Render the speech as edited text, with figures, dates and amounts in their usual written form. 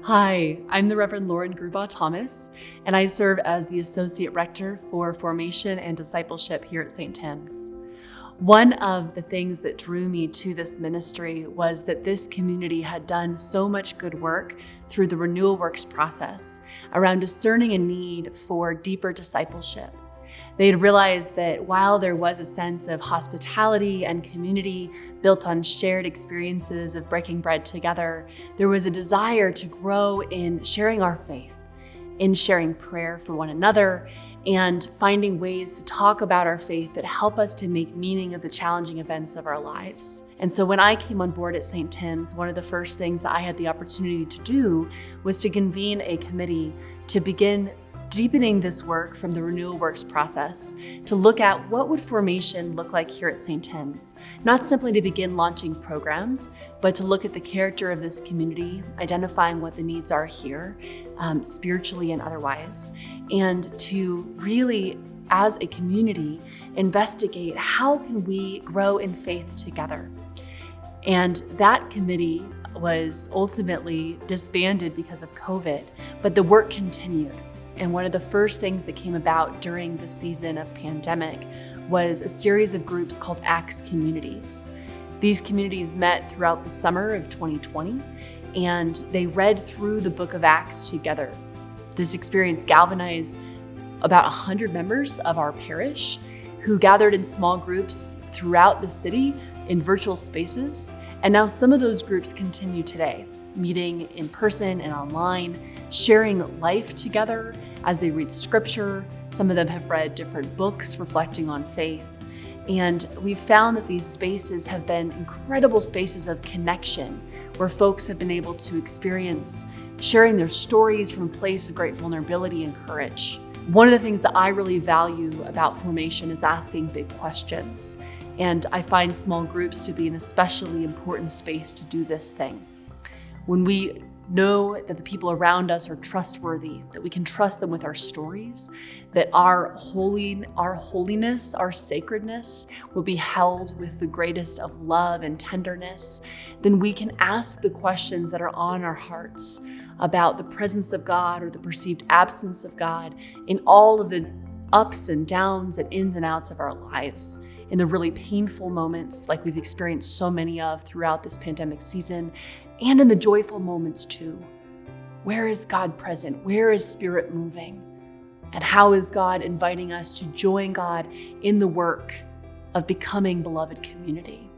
Hi, I'm the Reverend Lauren Grubaugh Thomas, and I serve as the Associate Rector for Formation and Discipleship here at St. Tim's. One of the things that drew me to this ministry was that this community had done so much good work through the Renewal Works process around discerning a need for deeper discipleship. They had realized that while there was a sense of hospitality and community built on shared experiences of breaking bread together, there was a desire to grow in sharing our faith, in sharing prayer for one another, and finding ways to talk about our faith that help us to make meaning of the challenging events of our lives. And so when I came on board at St. Tim's, one of the first things that I had the opportunity to do was to convene a committee to begin deepening this work from the Renewal Works process to look at what would formation look like here at St. Tim's, not simply to begin launching programs, but to look at the character of this community, identifying what the needs are here, spiritually and otherwise, and to really, as a community, investigate how can we grow in faith together. And that committee was ultimately disbanded because of COVID, but the work continued. And one of the first things that came about during the season of pandemic was a series of groups called Acts Communities. These communities met throughout the summer of 2020, and they read through the book of Acts together. This experience galvanized about 100 members of our parish who gathered in small groups throughout the city in virtual spaces. And now some of those groups continue today, meeting in person and online, sharing life together as they read scripture. Some of them have read different books reflecting on faith. And we've found that these spaces have been incredible spaces of connection where folks have been able to experience sharing their stories from a place of great vulnerability and courage. One of the things that I really value about formation is asking big questions. And I find small groups to be an especially important space to do this thing. When we know that the people around us are trustworthy, that we can trust them with our stories, that our holiness, our sacredness will be held with the greatest of love and tenderness, then we can ask the questions that are on our hearts about the presence of God or the perceived absence of God in all of the ups and downs and ins and outs of our lives. In the really painful moments like we've experienced so many of throughout this pandemic season, and in the joyful moments too. Where is God present? Where is Spirit moving? And how is God inviting us to join God in the work of becoming beloved community?